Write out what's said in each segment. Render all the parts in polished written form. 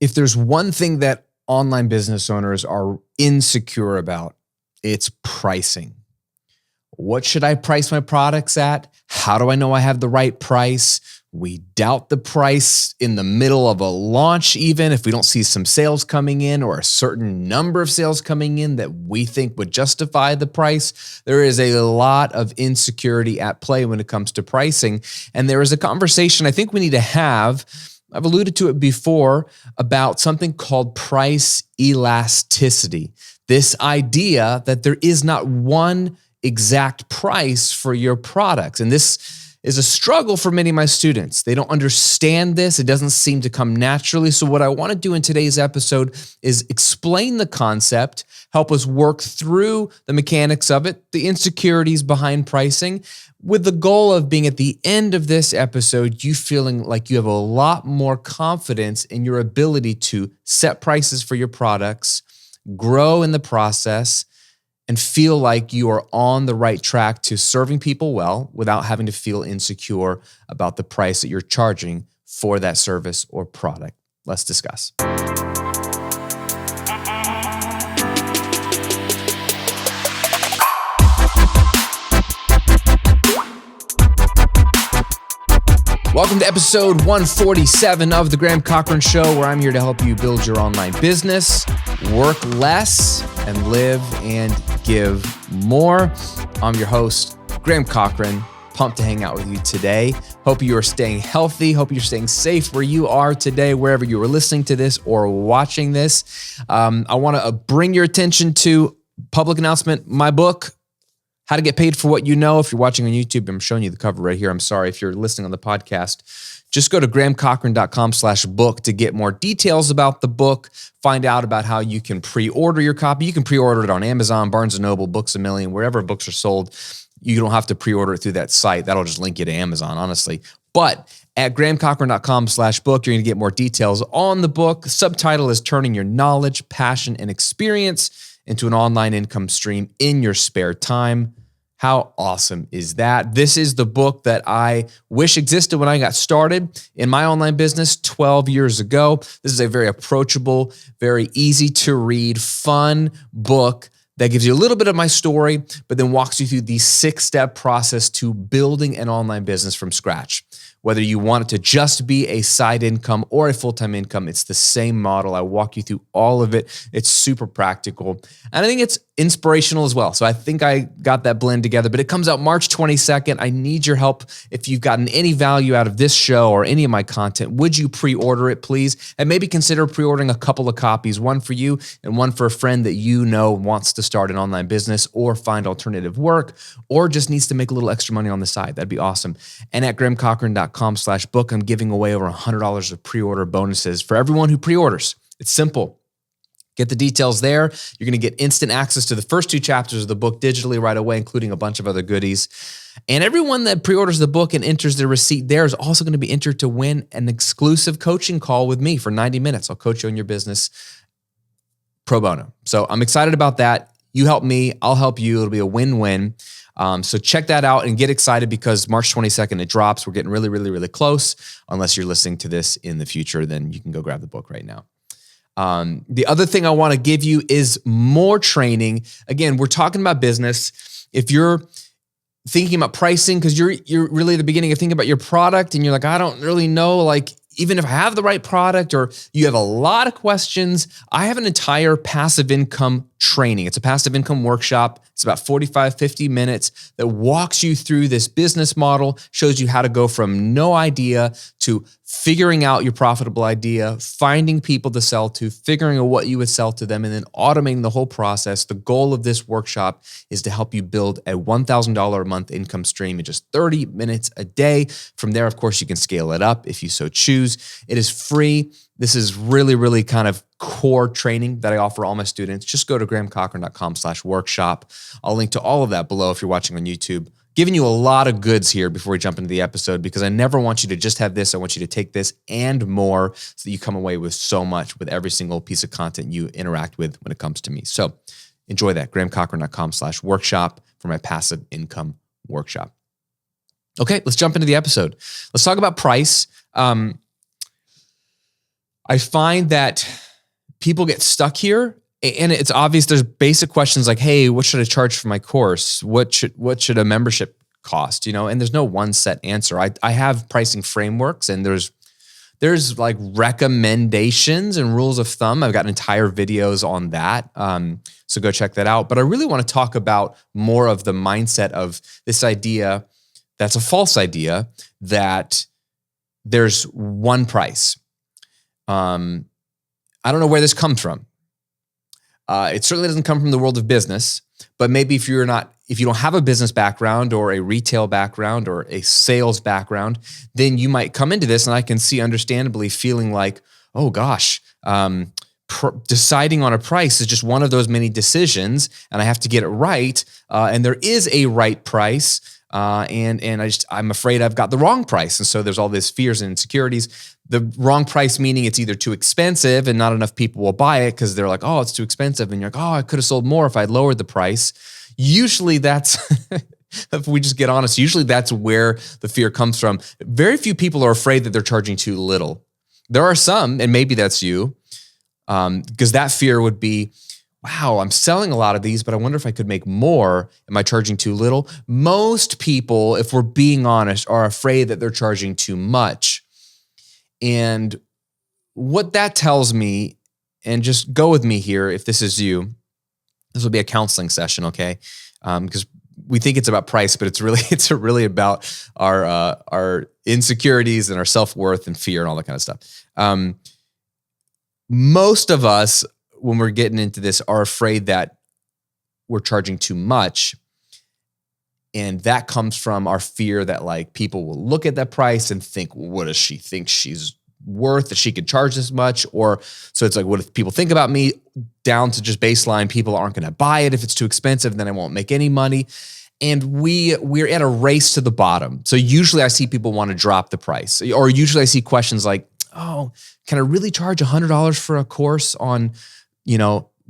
If there's one thing that online business owners are insecure about, it's pricing. What should I price my products at? How do I know I have the right price? We doubt the price in the middle of a launch, even if we don't see some sales coming in or a certain number of sales coming in that we think would justify the price. There is a lot of insecurity at play when it comes to pricing. And there is a conversation I think we need to have. I've alluded to it before about something called price elasticity. This idea that there is not one exact price for your products. And this is a struggle for many of my students. They don't understand this. It doesn't seem to come naturally. So what I want to do in today's episode is explain the concept, help us work through the mechanics of it, the insecurities behind pricing, with the goal of being at the end of this episode, you feeling like you have a lot more confidence in your ability to set prices for your products, grow in the process, and feel like you are on the right track to serving people well without having to feel insecure about the price that you're charging for that service or product. Let's discuss. Welcome to episode 147 of The Graham Cochran Show, where I'm here to help you build your online business, work less, and live and give more. I'm your host, Graham Cochran. Pumped to hang out with you today. Hope you are staying healthy. Hope you're staying safe where you are today, wherever you are listening to this or watching this. I want to bring your attention to public announcement, my book, How to Get Paid for What You Know. If you're watching on YouTube, I'm showing you the cover right here. I'm sorry if you're listening on the podcast. Just go to grahamcochran.com/book to get more details about the book. Find out about how you can pre-order your copy. You can pre-order it on Amazon, Barnes & Noble, Books A Million, wherever books are sold. You don't have to pre-order it through that site. That'll just link you to Amazon, honestly. But at grahamcochran.com/book, you're going to get more details on the book. The subtitle is Turning Your Knowledge, Passion, and Experience into an Online Income Stream in Your Spare Time. How awesome is that? This is the book that I wish existed when I got started in my online business 12 years ago. This is a very approachable, very easy to read, fun book that gives you a little bit of my story, but then walks you through the 6-step process to building an online business from scratch. Whether you want it to just be a side income or a full-time income, it's the same model. I walk you through all of it. It's super practical. And I think it's inspirational as well. So I think I got that blend together, but it comes out March 22nd. I need your help. If you've gotten any value out of this show or any of my content, would you pre-order it, please? And maybe consider pre-ordering a couple of copies, one for you and one for a friend that you know wants to start an online business or find alternative work or just needs to make a little extra money on the side. That'd be awesome. And at grahamcochran.com/book, I'm giving away over $100 of pre-order bonuses for everyone who pre-orders. It's simple. Get the details there. You're going to get instant access to the first 2 chapters of the book digitally right away, including a bunch of other goodies. And everyone that pre-orders the book and enters their receipt there is also going to be entered to win an exclusive coaching call with me for 90 minutes. I'll coach you on your business pro bono. So I'm excited about that. You help me, I'll help you. It'll be a win-win. So check that out and get excited because March 22nd it drops. We're getting really, really, really close. Unless you're listening to this in the future, then you can go grab the book right now. The other thing I want to give you is more training. Again, we're talking about business. If you're thinking about pricing, because you're really at the beginning of thinking about your product and you're like, I don't really know, like, even if I have the right product or you have a lot of questions, I have an entire passive income training. It's a passive income workshop. It's about 45, 50 minutes that walks you through this business model, shows you how to go from no idea to figuring out your profitable idea, finding people to sell to, figuring out what you would sell to them, and then automating the whole process. The goal of this workshop is to help you build a $1,000 a month income stream in just 30 minutes a day. From there, of course, you can scale it up if you so choose. It is free. This is really, really kind of core training that I offer all my students. Just go to grahamcochran.com/workshop. I'll link to all of that below if you're watching on YouTube. Giving you a lot of goods here before we jump into the episode because I never want you to just have this. I want you to take this and more so that you come away with so much with every single piece of content you interact with when it comes to me. So enjoy that, grahamcochran.com/workshop for my passive income workshop. Okay, let's jump into the episode. Let's talk about price. I find that people get stuck here, and it's obvious there's basic questions like, hey, what should I charge for my course? What should a membership cost? And there's no one set answer. I have pricing frameworks, and there's like recommendations and rules of thumb. I've got entire videos on that. So go check that out. But I really want to talk about more of the mindset of this idea that's a false idea that there's one price. I don't know where this comes from. It certainly doesn't come from the world of business, but maybe if you don't have a business background or a retail background or a sales background, then you might come into this, and I can see understandably feeling like, oh gosh, deciding on a price is just one of those many decisions, and I have to get it right. And there is a right price, and I'm afraid I've got the wrong price, and so there's all these fears and insecurities. The wrong price meaning it's either too expensive and not enough people will buy it because they're like, oh, it's too expensive. And you're like, oh, I could have sold more if I'd lowered the price. Usually that's, if we just get honest, usually that's where the fear comes from. Very few people are afraid that they're charging too little. There are some, and maybe that's you, because that fear would be, wow, I'm selling a lot of these, but I wonder if I could make more. Am I charging too little? Most people, if we're being honest, are afraid that they're charging too much. And what that tells me, and just go with me here if this is you, this will be a counseling session, okay? Because we think it's about price, but it's really about our insecurities and our self-worth and fear and all that kind of stuff. Most of us, when we're getting into this, are afraid that we're charging too much. And that comes from our fear that like people will look at that price and think, well, what does she think she's worth that she could charge this much? Or so it's like, what if people think about me, down to just baseline, people aren't going to buy it if it's too expensive, then I won't make any money. And we're at a race to the bottom. So usually I see people want to drop the price, or usually I see questions like, oh, can I really charge $100 for a course on,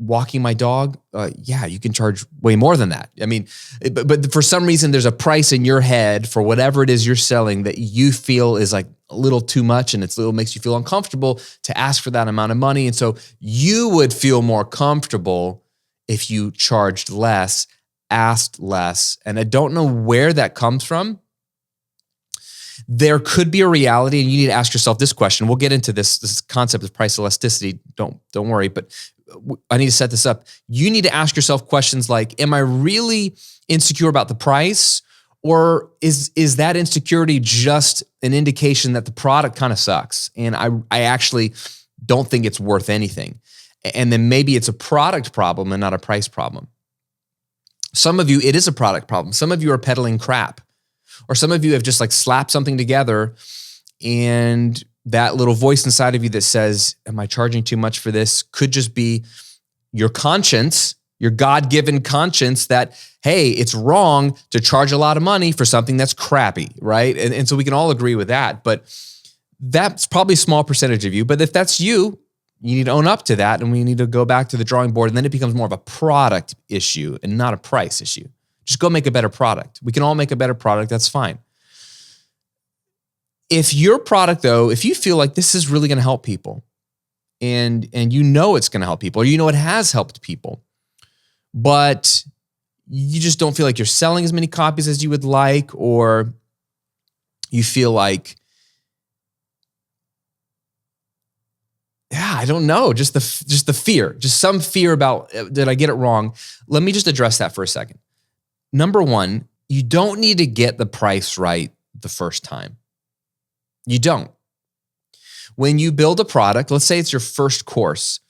walking my dog? Yeah, you can charge way more than that. I mean, but for some reason, there's a price in your head for whatever it is you're selling that you feel is like a little too much, and makes you feel uncomfortable to ask for that amount of money. And so you would feel more comfortable if you charged less, asked less. And I don't know where that comes from. There could be a reality, and you need to ask yourself this question. We'll get into this concept of price elasticity. Don't worry, but I need to set this up. You need to ask yourself questions like, am I really insecure about the price? Or is that insecurity just an indication that the product kind of sucks? And I actually don't think it's worth anything. And then maybe it's a product problem and not a price problem. Some of you, it is a product problem. Some of you are peddling crap. Or some of you have just like slapped something together, and that little voice inside of you that says, am I charging too much for this? Could just be your conscience, your God-given conscience that, hey, it's wrong to charge a lot of money for something that's crappy, right? And so we can all agree with that, but that's probably a small percentage of you. But if that's you, you need to own up to that, and we need to go back to the drawing board, and then it becomes more of a product issue and not a price issue. Just go make a better product. We can all make a better product. That's fine. If your product, though, if you feel like this is really going to help people, and you know it's going to help people, or you know it has helped people, but you just don't feel like you're selling as many copies as you would like, or you feel like, yeah, I don't know, just the fear, just some fear about, did I get it wrong? Let me just address that for a second. Number one, you don't need to get the price right the first time. You don't. When you build a product, let's say it's your first course,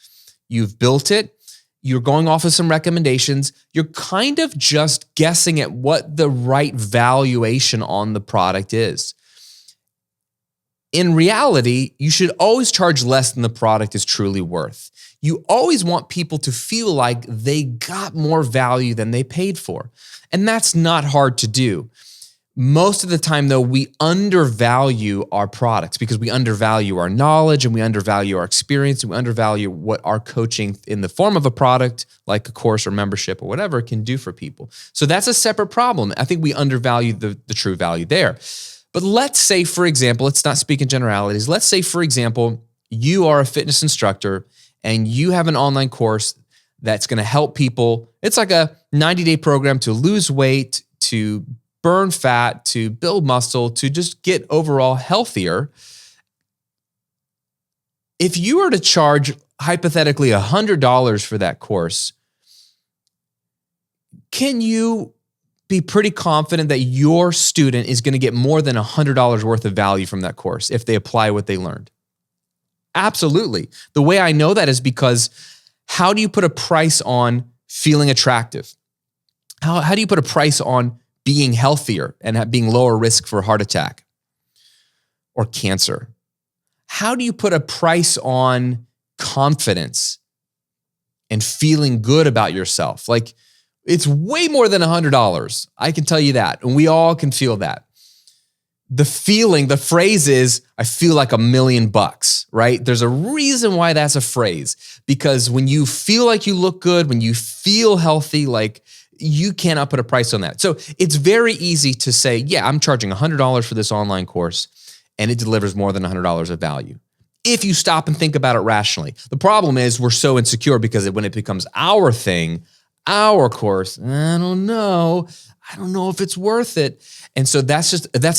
you've built it, you're going off of some recommendations, you're kind of just guessing at what the right valuation on the product is. In reality, you should always charge less than the product is truly worth. You always want people to feel like they got more value than they paid for. And that's not hard to do. Most of the time, though, we undervalue our products because we undervalue our knowledge, and we undervalue our experience, and we undervalue what our coaching in the form of a product, like a course or membership or whatever, can do for people. So that's a separate problem. I think we undervalue the true value there. But let's say, for example, let's not speak in generalities. Let's say, for example, you are a fitness instructor and you have an online course that's going to help people. It's like a 90-day program to lose weight, to burn fat, to build muscle, to just get overall healthier. If you were to charge hypothetically $100 for that course, can you be pretty confident that your student is going to get more than $100 worth of value from that course if they apply what they learned? Absolutely. The way I know that is because how do you put a price on feeling attractive? How do you put a price on being healthier and being lower risk for heart attack or cancer? How do you put a price on confidence and feeling good about yourself? Like, it's way more than $100. I can tell you that. And we all can feel that. The feeling, the phrase is, I feel like $1 million, right? There's a reason why that's a phrase, because when you feel like you look good, when you feel healthy, like, you cannot put a price on that. So it's very easy to say, yeah, I'm charging $100 for this online course and it delivers more than $100 of value. If you stop and think about it rationally. The problem is we're so insecure because when it becomes our thing, our course, I don't know if it's worth it. And so that's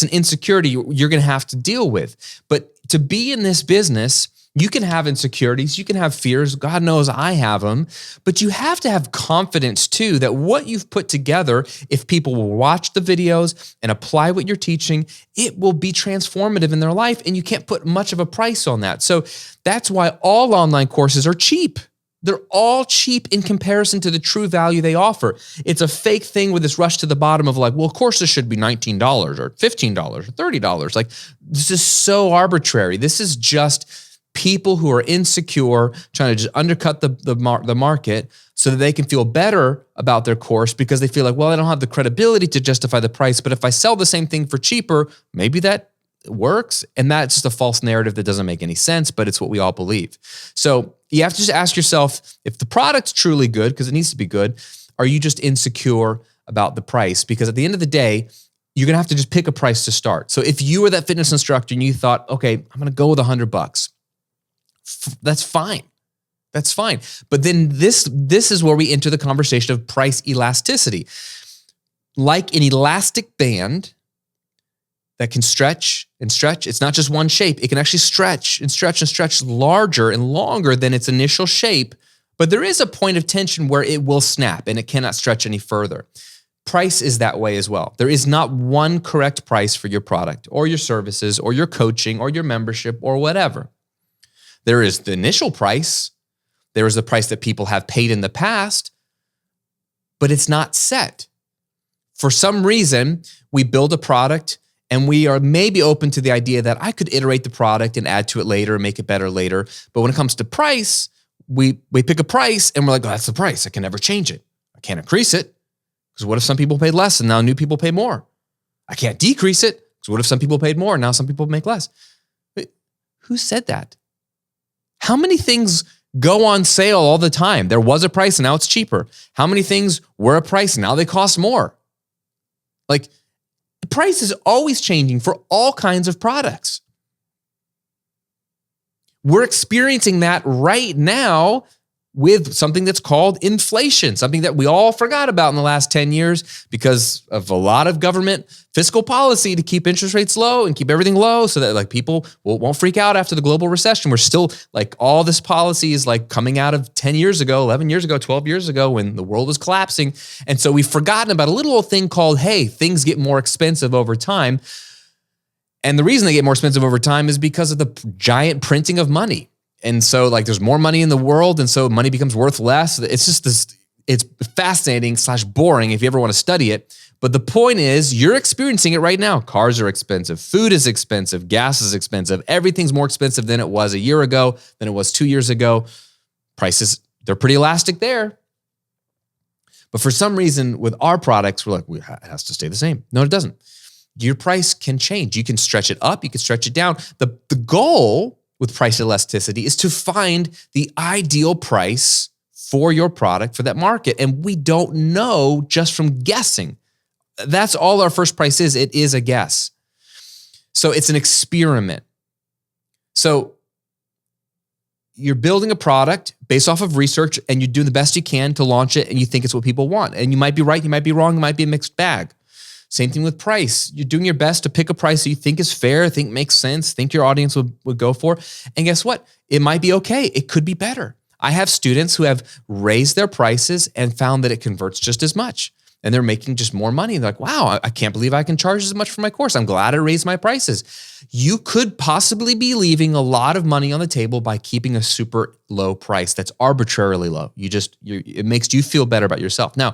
an insecurity you're going to have to deal with. But to be in this business, you can have insecurities, you can have fears. God knows I have them, but you have to have confidence too that what you've put together, if people will watch the videos and apply what you're teaching, it will be transformative in their life, and you can't put much of a price on that. So that's why all online courses are cheap. They're all cheap in comparison to the true value they offer. It's a fake thing with this rush to the bottom of like, well, courses should be $19 or $15 or $30. Like, this is so arbitrary. This is just people who are insecure trying to just undercut the market so that they can feel better about their course because they feel like, well, I don't have the credibility to justify the price, but if I sell the same thing for cheaper, maybe that works. And that's just a false narrative that doesn't make any sense, but it's what we all believe. So you have to just ask yourself, if the product's truly good, because it needs to be good, are you just insecure about the price? Because at the end of the day, you're going to have to just pick a price to start. So if you were that fitness instructor and you thought, okay, I'm going to go with $100, that's fine. That's fine. But then this is where we enter the conversation of price elasticity. Like an elastic band that can stretch and stretch, it's not just one shape. It can actually stretch and stretch and stretch larger and longer than its initial shape. But there is a point of tension where it will snap and it cannot stretch any further. Price is that way as well. There is not one correct price for your product or your services or your coaching or your membership or whatever. There is the initial price. There is the price that people have paid in the past, but it's not set. For some reason, we build a product and we are maybe open to the idea that I could iterate the product and add to it later and make it better later. But when it comes to price, we pick a price and we're like, oh, that's the price. I can never change it. I can't increase it because what if some people paid less and now new people pay more? I can't decrease it because what if some people paid more and now some people make less? Wait, who said that? How many things go on sale all the time? There was a price and now it's cheaper. How many things were a price and now they cost more? Like, the price is always changing for all kinds of products. We're experiencing that right now with something that's called inflation, something that we all forgot about in the last 10 years because of a lot of government fiscal policy to keep interest rates low and keep everything low so that like people won't freak out after the global recession. We're still like all this policy is like coming out of 10 years ago, 11 years ago, 12 years ago when the world was collapsing. And so we've forgotten about a little old thing called, hey, things get more expensive over time. And the reason they get more expensive over time is because of the giant printing of money. And so like there's more money in the world and so money becomes worth less. It's just this, it's fascinating / boring if you ever want to study it. But the point is you're experiencing it right now. Cars are expensive. Food is expensive. Gas is expensive. Everything's more expensive than it was a year ago, than it was 2 years ago. Prices, they're pretty elastic there. But for some reason with our products, we're like, it has to stay the same. No, it doesn't. Your price can change. You can stretch it up. You can stretch it down. The goal with price elasticity is to find the ideal price for your product for that market. And we don't know just from guessing. That's all our first price is. It is a guess. So it's an experiment. So you're building a product based off of research and you're doing the best you can to launch it and you think it's what people want. And you might be right, you might be wrong, it might be a mixed bag. Same thing with price. You're doing your best to pick a price that you think is fair, think makes sense, think your audience would go for. And guess what? It might be okay. It could be better. I have students who have raised their prices and found that it converts just as much. And they're making just more money. They're like, wow, I can't believe I can charge as much for my course. I'm glad I raised my prices. You could possibly be leaving a lot of money on the table by keeping a super low price that's arbitrarily low. It makes you feel better about yourself. Now,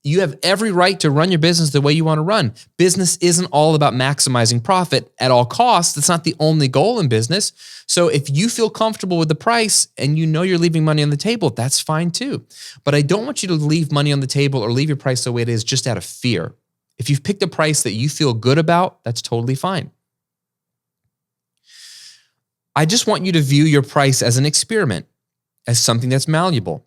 you have every right to run your business the way you want to run. Business isn't all about maximizing profit at all costs. That's not the only goal in business. So if you feel comfortable with the price and you know you're leaving money on the table, that's fine too. But I don't want you to leave money on the table or leave your price the way it is just out of fear. If you've picked a price that you feel good about, that's totally fine. I just want you to view your price as an experiment, as something that's malleable.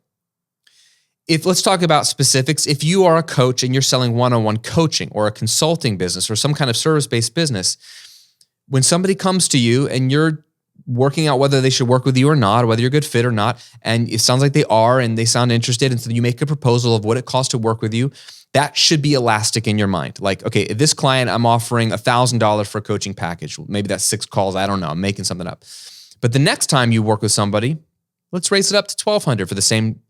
Let's talk about specifics. If you are a coach and you're selling one-on-one coaching or a consulting business or some kind of service-based business, when somebody comes to you and you're working out whether they should work with you or not, or whether you're a good fit or not, and it sounds like they are and they sound interested, and so you make a proposal of what it costs to work with you, that should be elastic in your mind. Like, okay, this client, I'm offering $1,000 for a coaching package. Maybe that's 6 calls. I don't know. I'm making something up. But the next time you work with somebody, let's raise it up to $1,200 for the same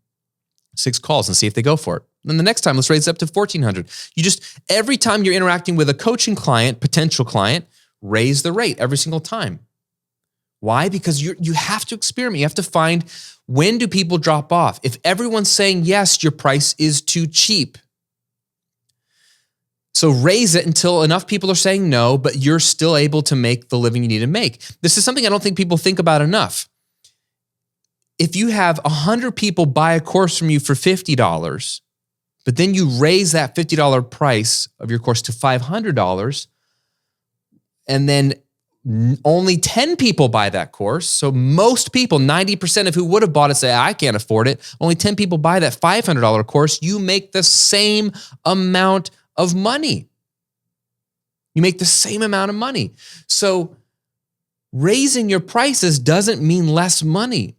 6 calls and see if they go for it. Then the next time, let's raise it up to $1,400. Every time you're interacting with a coaching client, potential client, raise the rate every single time. Why? Because you have to experiment. You have to find, when do people drop off? If everyone's saying yes, your price is too cheap. So raise it until enough people are saying no, but you're still able to make the living you need to make. This is something I don't think people think about enough. If you have 100 people buy a course from you for $50, but then you raise that $50 price of your course to $500, and then only 10 people buy that course. So most people, 90% of who would have bought it, say, I can't afford it. Only 10 people buy that $500 course. You make the same amount of money. You make the same amount of money. So raising your prices doesn't mean less money.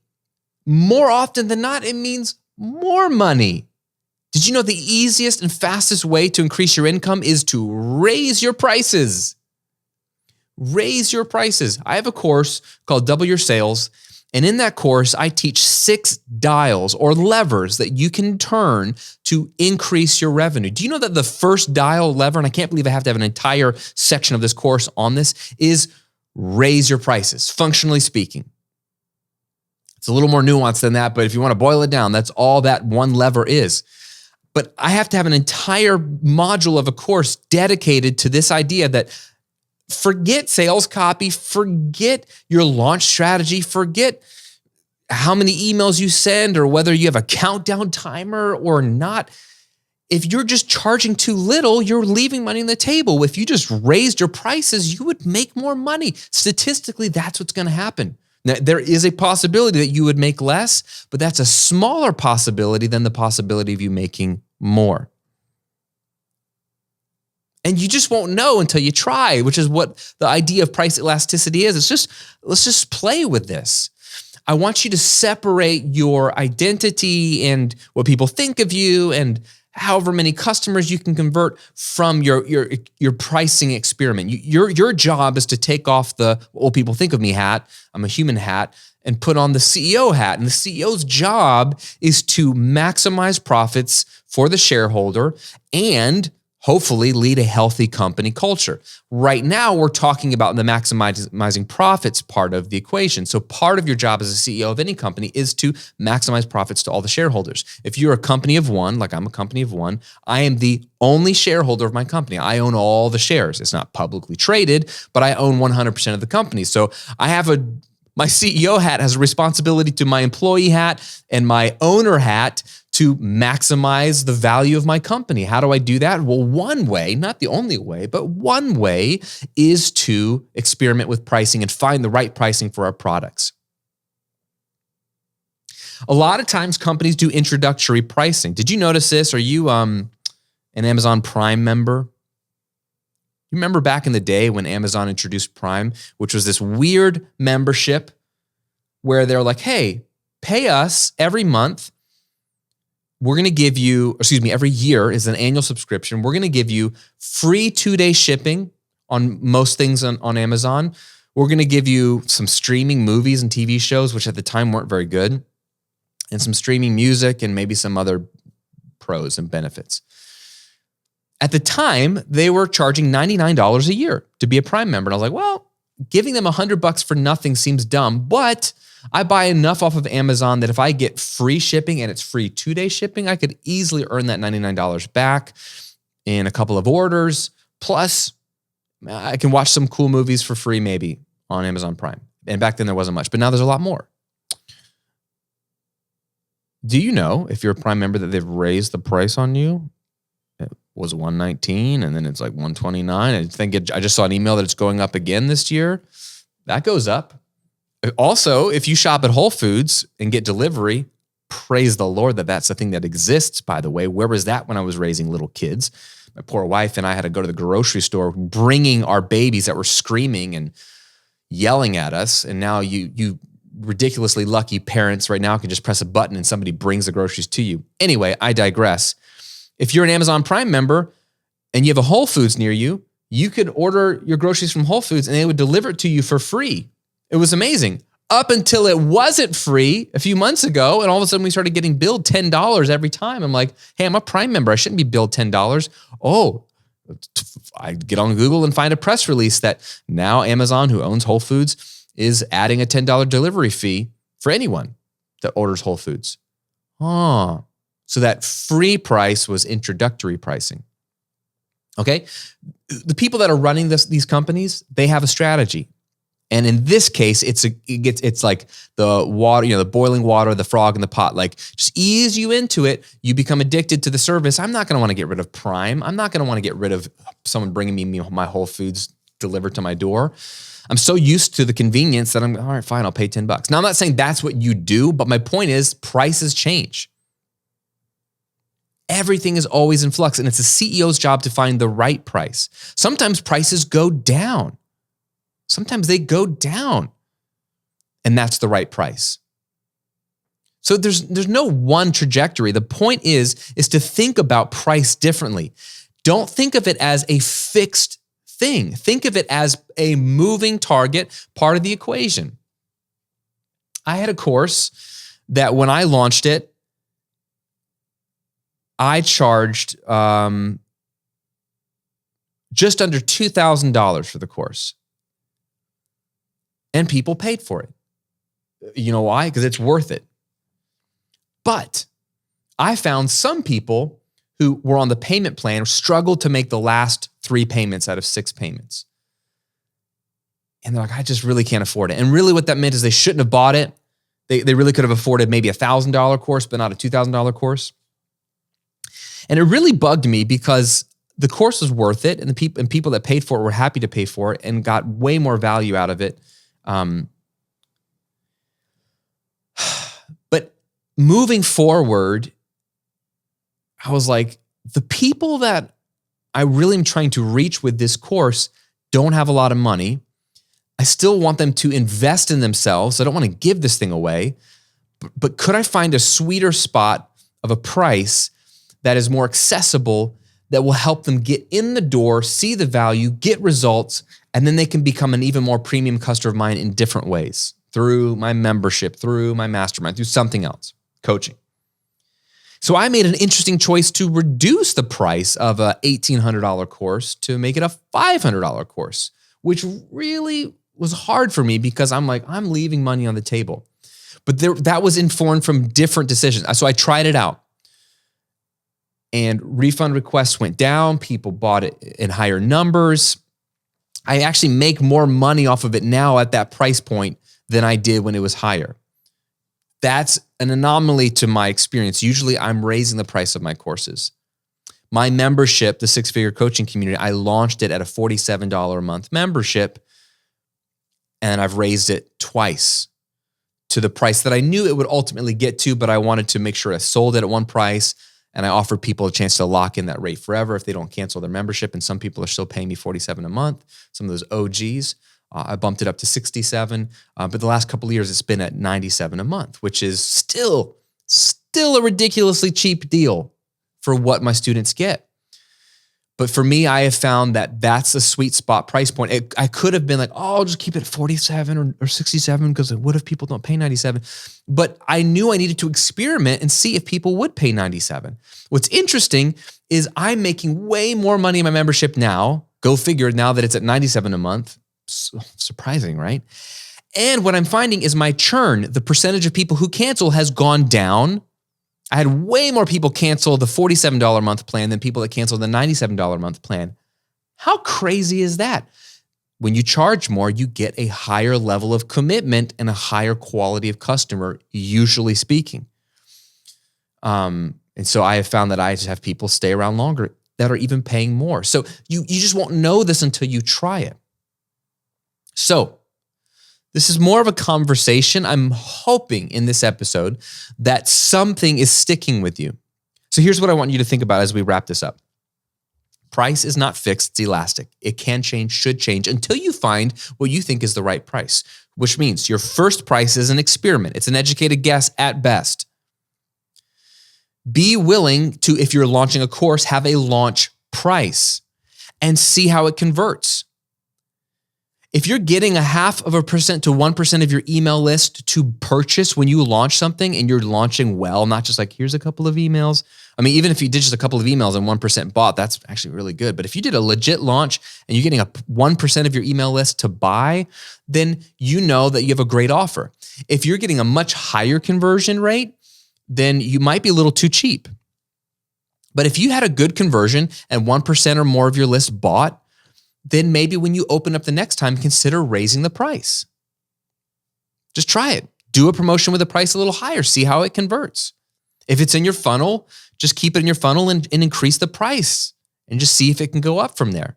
More often than not, it means more money. Did you know the easiest and fastest way to increase your income is to raise your prices? Raise your prices. I have a course called Double Your Sales, and in that course, I teach 6 dials or levers that you can turn to increase your revenue. Do you know that the first dial lever, and I can't believe I have to have an entire section of this course on this, is raise your prices, functionally speaking. It's a little more nuanced than that, but if you want to boil it down, that's all that one lever is. But I have to have an entire module of a course dedicated to this idea that forget sales copy, forget your launch strategy, forget how many emails you send or whether you have a countdown timer or not. If you're just charging too little, you're leaving money on the table. If you just raised your prices, you would make more money. Statistically, that's what's going to happen. Now, there is a possibility that you would make less, but that's a smaller possibility than the possibility of you making more. And you just won't know until you try, which is what the idea of price elasticity is. Let's just play with this. I want you to separate your identity and what people think of you and however many customers you can convert from your pricing experiment. Your job is to take off the "what people think of me" hat, I'm a human hat, and put on the CEO hat. And the CEO's job is to maximize profits for the shareholder and hopefully lead a healthy company culture. Right now, we're talking about the maximizing profits part of the equation. So part of your job as a CEO of any company is to maximize profits to all the shareholders. If you're a company of one, like I'm a company of one, I am the only shareholder of my company. I own all the shares. It's not publicly traded, but I own 100% of the company. So my CEO hat has a responsibility to my employee hat and my owner hat to maximize the value of my company. How do I do that? Well, one way, not the only way, but one way is to experiment with pricing and find the right pricing for our products. A lot of times companies do introductory pricing. Did you notice this? Are you an Amazon Prime member? You remember back in the day when Amazon introduced Prime, which was this weird membership where they're like, hey, pay us every month. We're going to give you, every year is an annual subscription. We're going to give you free 2-day shipping on most things on Amazon. We're going to give you some streaming movies and TV shows, which at the time weren't very good, and some streaming music and maybe some other pros and benefits. At the time, they were charging $99 a year to be a Prime member. And I was like, well, giving them $100 for nothing seems dumb, but I buy enough off of Amazon that if I get free shipping and it's free 2-day shipping, I could easily earn that $99 back in a couple of orders. Plus, I can watch some cool movies for free maybe on Amazon Prime. And back then there wasn't much, but now there's a lot more. Do you know, if you're a Prime member, that they've raised the price on you? It was $119 and then it's like $129. I just saw an email that it's going up again this year. That goes up. Also, if you shop at Whole Foods and get delivery, praise the Lord that that's a thing that exists, by the way. Where was that when I was raising little kids? My poor wife and I had to go to the grocery store bringing our babies that were screaming and yelling at us. And now you ridiculously lucky parents right now can just press a button and somebody brings the groceries to you. Anyway, I digress. If you're an Amazon Prime member and you have a Whole Foods near you, you could order your groceries from Whole Foods and they would deliver it to you for free. It was amazing. Up until it wasn't free a few months ago, and all of a sudden we started getting billed $10 every time. I'm like, hey, I'm a Prime member. I shouldn't be billed $10. Oh, I get on Google and find a press release that now Amazon, who owns Whole Foods, is adding a $10 delivery fee for anyone that orders Whole Foods. Oh, so that free price was introductory pricing. Okay? The people that are running these companies, they have a strategy. And in this case, it's like the water, the boiling water, the frog in the pot. Like, just ease you into it. You become addicted to the service. I'm not going to want to get rid of Prime. I'm not going to want to get rid of someone bringing me my Whole Foods delivered to my door. I'm so used to the convenience that I'm, all right, fine, I'll pay $10. Now, I'm not saying that's what you do, but my point is prices change. Everything is always in flux, and it's a CEO's job to find the right price. Sometimes prices go down. Sometimes they go down, and that's the right price. So there's no one trajectory. The point is to think about price differently. Don't think of it as a fixed thing. Think of it as a moving target, part of the equation. I had a course that when I launched it, I charged just under $2,000 for the course. And people paid for it. You know why? Because it's worth it. But I found some people who were on the payment plan struggled to make the last 3 payments out of 6 payments. And they're like, I just really can't afford it. And really what that meant is they shouldn't have bought it. They really could have afforded maybe a $1,000 course, but not a $2,000 course. And it really bugged me because the course was worth it, and the people that paid for it were happy to pay for it and got way more value out of it. But moving forward, I was like, the people that I really am trying to reach with this course don't have a lot of money. I still want them to invest in themselves. I don't want to give this thing away, but could I find a sweeter spot of a price that is more accessible, that will help them get in the door, see the value, get results, and then they can become an even more premium customer of mine in different ways, through my membership, through my mastermind, through something else, coaching. So I made an interesting choice to reduce the price of a $1,800 course to make it a $500 course, which really was hard for me because I'm like, I'm leaving money on the table. But that was informed from different decisions. So I tried it out. And refund requests went down. People bought it in higher numbers. I actually make more money off of it now at that price point than I did when it was higher. That's an anomaly to my experience. Usually I'm raising the price of my courses. My membership, the 6-Figure Coaching Community, I launched it at a $47 a month membership, and I've raised it twice to the price that I knew it would ultimately get to, but I wanted to make sure I sold it at one price. And I offered people a chance to lock in that rate forever if they don't cancel their membership. And some people are still paying me $47 a month. Some of those OGs. I bumped it up to 67, but the last couple of years it's been at 97 a month, which is still a ridiculously cheap deal for what my students get. But for me, I have found that that's a sweet spot price point. I could have been like, oh, I'll just keep it at 47 or 67 because what if people don't pay 97? But I knew I needed to experiment and see if people would pay 97. What's interesting is I'm making way more money in my membership now. Go figure, now that it's at 97 a month. So surprising, right? And what I'm finding is my churn, the percentage of people who cancel, has gone down. I had way more people cancel the $47 a month plan than people that cancel the $97 a month plan. How crazy is that? When you charge more, you get a higher level of commitment and a higher quality of customer, usually speaking. And so I have found that I just have people stay around longer that are even paying more. So you just won't know this until you try it. So this is more of a conversation. I'm hoping in this episode that something is sticking with you. So here's what I want you to think about as we wrap this up. Price is not fixed, it's elastic. It can change, should change until you find what you think is the right price, which means your first price is an experiment. It's an educated guess at best. Be willing to, if you're launching a course, have a launch price and see how it converts. If you're getting 0.5% to 1% of your email list to purchase when you launch something and you're launching well, not just like, here's a couple of emails. I mean, even if you did just a couple of emails and 1% bought, that's actually really good. But if you did a legit launch and you're getting 1% of your email list to buy, then you know that you have a great offer. If you're getting a much higher conversion rate, then you might be a little too cheap. But if you had a good conversion and 1% or more of your list bought, then maybe when you open up the next time, consider raising the price. Just try it. Do a promotion with a price a little higher. See how it converts. If it's in your funnel, just keep it in your funnel and increase the price and just see if it can go up from there.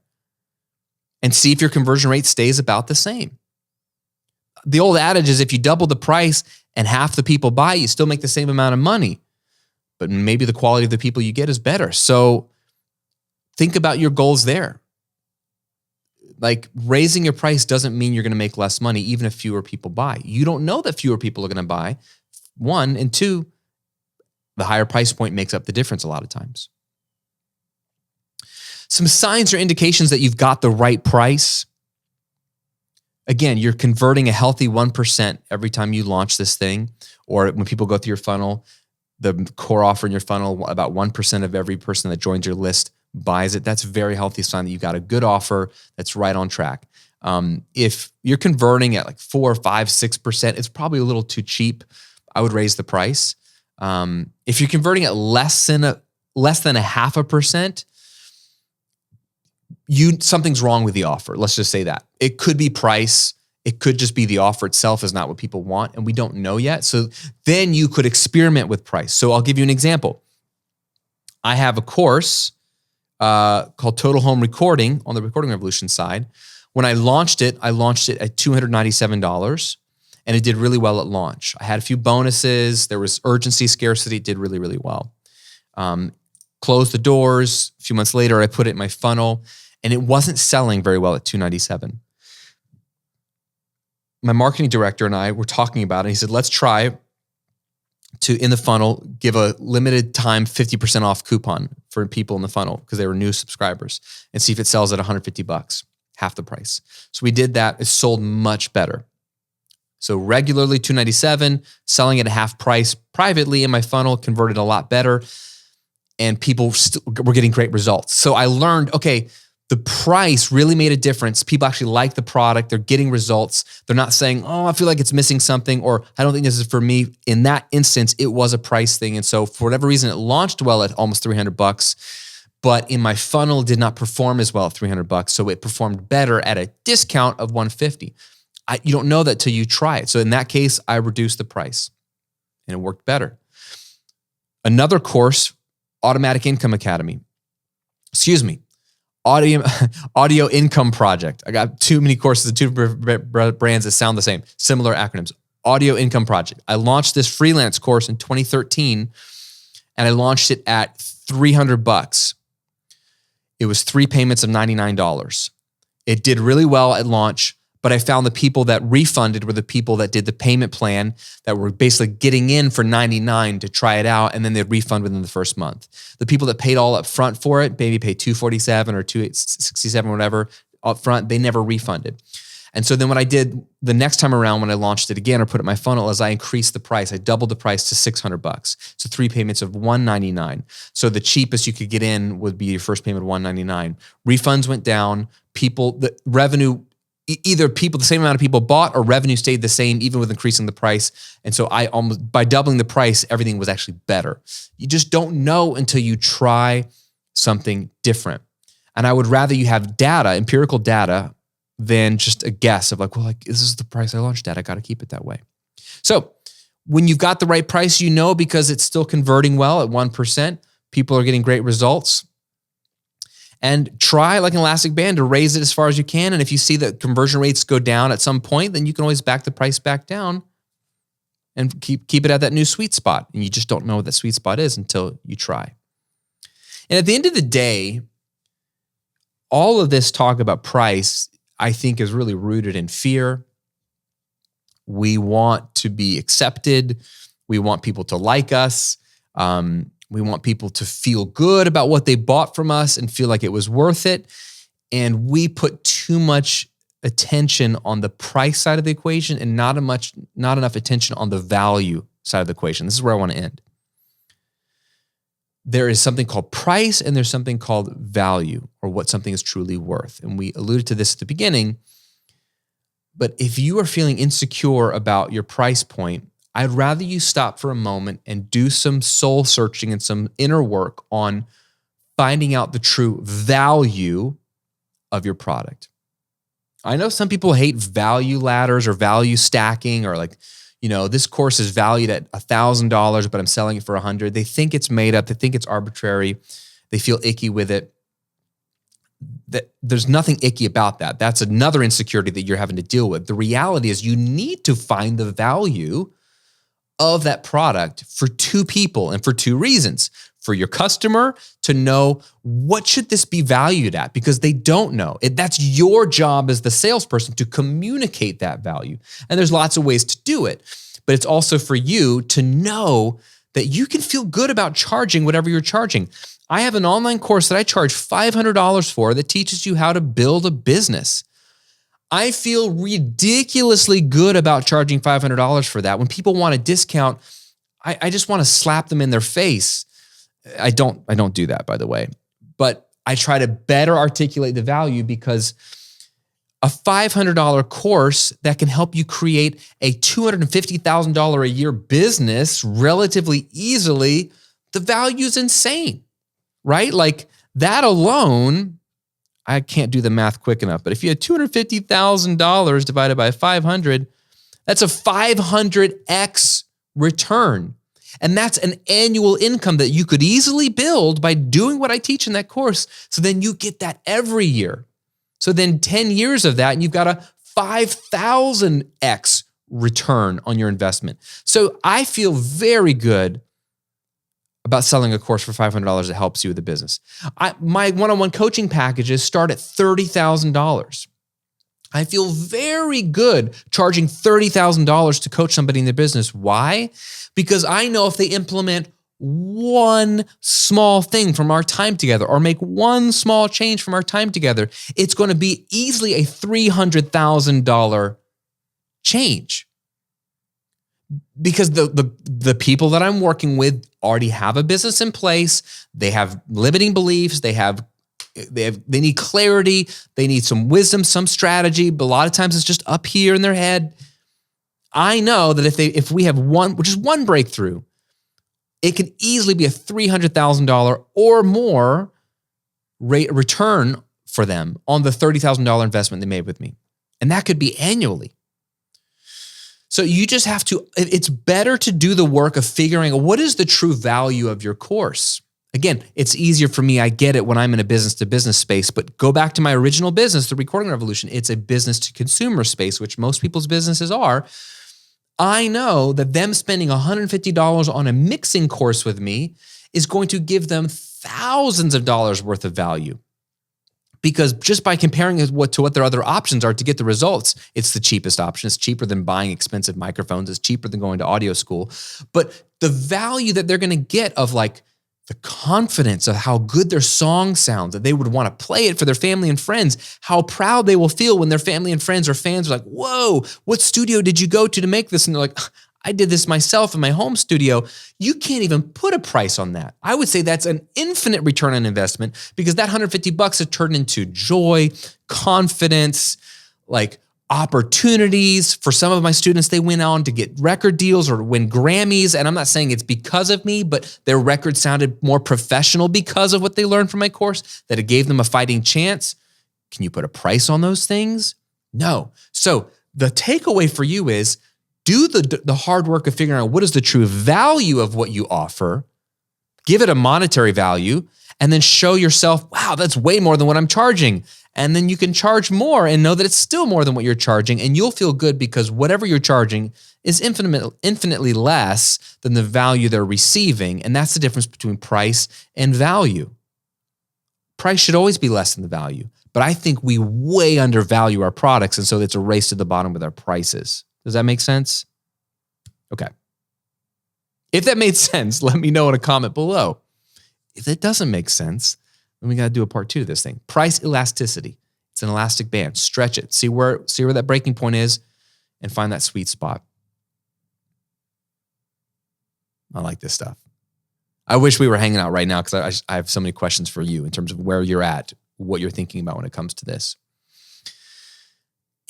And see if your conversion rate stays about the same. The old adage is if you double the price and half the people buy, you still make the same amount of money. But maybe the quality of the people you get is better. So think about your goals there. Like raising your price doesn't mean you're going to make less money, even if fewer people buy. You don't know that fewer people are going to buy. One, and two, the higher price point makes up the difference a lot of times. Some signs or indications that you've got the right price. Again, you're converting a healthy 1% every time you launch this thing, or when people go through your funnel, the core offer in your funnel, about 1% of every person that joins your list buys it. That's a very healthy sign that you've got a good offer that's right on track. If you're converting at like 4, 5, 6%, it's probably a little too cheap. I would raise the price. If you're converting at less than 0.5%, something's wrong with the offer. Let's just say that. It could be price. It could just be the offer itself is not what people want, and we don't know yet. So then you could experiment with price. So I'll give you an example. I have a course called Total Home Recording on the Recording Revolution side. When I launched it at $297, and it did really well at launch. I had a few bonuses. There was urgency, scarcity. It did really, really well. Closed the doors. A few months later, I put it in my funnel, and it wasn't selling very well at $297. My marketing director and I were talking about it. He said, let's try to, in the funnel, give a limited time 50% off coupon for people in the funnel because they were new subscribers, and see if it sells at $150, half the price. So we did that. It sold much better. So regularly $297, selling at a half price privately in my funnel, converted a lot better, and people were getting great results. So I learned, okay, the price really made a difference. People actually like the product. They're getting results. They're not saying, oh, I feel like it's missing something, or I don't think this is for me. In that instance, it was a price thing. And so for whatever reason, it launched well at almost $300, but in my funnel did not perform as well at $300. So it performed better at a discount of $150. You don't know that till you try it. So in that case, I reduced the price and it worked better. Another course, Automatic Income Academy. Audio Income Project. I got too many courses, two brands that sound the same, similar acronyms. Audio Income Project. I launched this freelance course in 2013, and I launched it at $300. It was 3 payments of $99. It did really well at launch, But I found the people that refunded were the people that did the payment plan that were basically getting in for $99 to try it out, and then they'd refund within the first month. The people that paid all up front for it, maybe paid $247 or $267 or whatever up front, they never refunded. And so then what I did the next time around when I launched it again or put it in my funnel is I increased the price. I doubled the price to $600. So 3 payments of $199. So the cheapest you could get in would be your first payment of $199. Refunds went down. The revenue, either the same amount of people bought or revenue stayed the same even with increasing the price. And so by doubling the price, everything was actually better. You just don't know until you try something different. And I would rather you have data, empirical data, than just a guess of this is the price I launched at. I got to keep it that way. So when you've got the right price, because it's still converting well at 1%, people are getting great results. And try like an elastic band to raise it as far as you can. And if you see that conversion rates go down at some point, then you can always back the price back down and keep it at that new sweet spot. And you just don't know what that sweet spot is until you try. And at the end of the day, all of this talk about price, I think, is really rooted in fear. We want to be accepted. We want people to like us. We want people to feel good about what they bought from us and feel like it was worth it. And we put too much attention on the price side of the equation and not enough attention on the value side of the equation. This is where I want to end. There is something called price and there's something called value, or what something is truly worth. And we alluded to this at the beginning. But if you are feeling insecure about your price point, I'd rather you stop for a moment and do some soul searching and some inner work on finding out the true value of your product. I know some people hate value ladders or value stacking, or this course is valued at $1,000, but I'm selling it for $100. They think it's made up. They think it's arbitrary. They feel icky with it. There's nothing icky about that. That's another insecurity that you're having to deal with. The reality is you need to find the value of that product for two people and for two reasons. For your customer to know, what should this be valued at? Because they don't know. That's your job as the salesperson to communicate that value. And there's lots of ways to do it. But it's also for you to know that you can feel good about charging whatever you're charging. I have an online course that I charge $500 for that teaches you how to build a business. I feel ridiculously good about charging $500 for that. When people want a discount, I just want to slap them in their face. I don't do that, by the way, but I try to better articulate the value, because a $500 course that can help you create a $250,000 a year business relatively easily, the value is insane, right? Like that alone, I can't do the math quick enough, but if you had $250,000 divided by 500, that's a 500x return. And that's an annual income that you could easily build by doing what I teach in that course. So then you get that every year. So then 10 years of that, and you've got a 5,000x return on your investment. So I feel very good about selling a course for $500 that helps you with the business. My one-on-one coaching packages start at $30,000. I feel very good charging $30,000 to coach somebody in their business. Why? Because I know if they implement one small thing from our time together or make one small change from our time together, it's going to be easily a $300,000 change. Because the people that I'm working with already have a business in place. They have limiting beliefs. They need clarity. They need some wisdom, some strategy. But a lot of times it's just up here in their head. I know that if we have one breakthrough, it can easily be a $300,000 or more return for them on the $30,000 investment they made with me. And that could be annually. So you just have to, it's better to do the work of figuring out what is the true value of your course. Again, it's easier for me. I get it when I'm in a business to business space, but go back to my original business, the Recording Revolution. It's a business to consumer space, which most people's businesses are. I know that them spending $150 on a mixing course with me is going to give them thousands of dollars worth of value. Because just by comparing it to what their other options are to get the results, it's the cheapest option. It's cheaper than buying expensive microphones. It's cheaper than going to audio school. But the value that they're going to get of like the confidence of how good their song sounds, that they would want to play it for their family and friends, how proud they will feel when their family and friends or fans are like, whoa, what studio did you go to make this? And they're like, I did this myself in my home studio. You can't even put a price on that. I would say that's an infinite return on investment because that $150 has turned into joy, confidence, like opportunities. For some of my students, they went on to get record deals or win Grammys. And I'm not saying it's because of me, but their record sounded more professional because of what they learned from my course, that it gave them a fighting chance. Can you put a price on those things? No. So the takeaway for you is, do the hard work of figuring out what is the true value of what you offer, give it a monetary value, and then show yourself, wow, that's way more than what I'm charging. And then you can charge more and know that it's still more than what you're charging, and you'll feel good because whatever you're charging is infinitely less than the value they're receiving, and that's the difference between price and value. Price should always be less than the value, but I think we way undervalue our products, and so it's a race to the bottom with our prices. Does that make sense? Okay. If that made sense, let me know in a comment below. If it doesn't make sense, then we got to do a part 2 of this thing. Price elasticity. It's an elastic band. Stretch it. See where that breaking point is and find that sweet spot. I like this stuff. I wish we were hanging out right now because I have so many questions for you in terms of where you're at, what you're thinking about when it comes to this.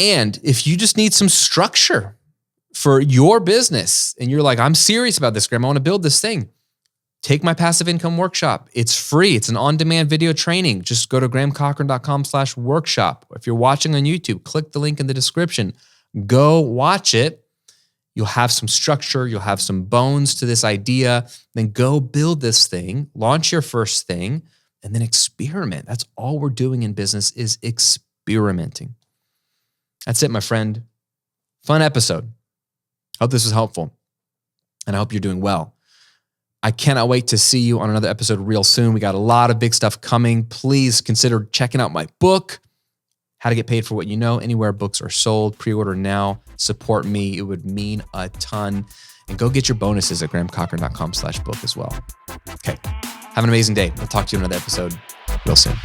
And if you just need some structure for your business and you're like, I'm serious about this, Graham, I want to build this thing, take my passive income workshop. It's free. It's an on-demand video training. Just go to grahamcochran.com/workshop. If you're watching on YouTube, click the link in the description. Go watch it. You'll have some structure. You'll have some bones to this idea. Then go build this thing, launch your first thing, and then experiment. That's all we're doing in business is experimenting. That's it, my friend. Fun episode. Hope this was helpful, and I hope you're doing well. I cannot wait to see you on another episode real soon. We got a lot of big stuff coming. Please consider checking out my book, How to Get Paid for What You Know, anywhere books are sold. Pre-order now. Support me. It would mean a ton. And go get your bonuses at grahamcochran.com/book as well. Okay. Have an amazing day. We'll talk to you in another episode real soon.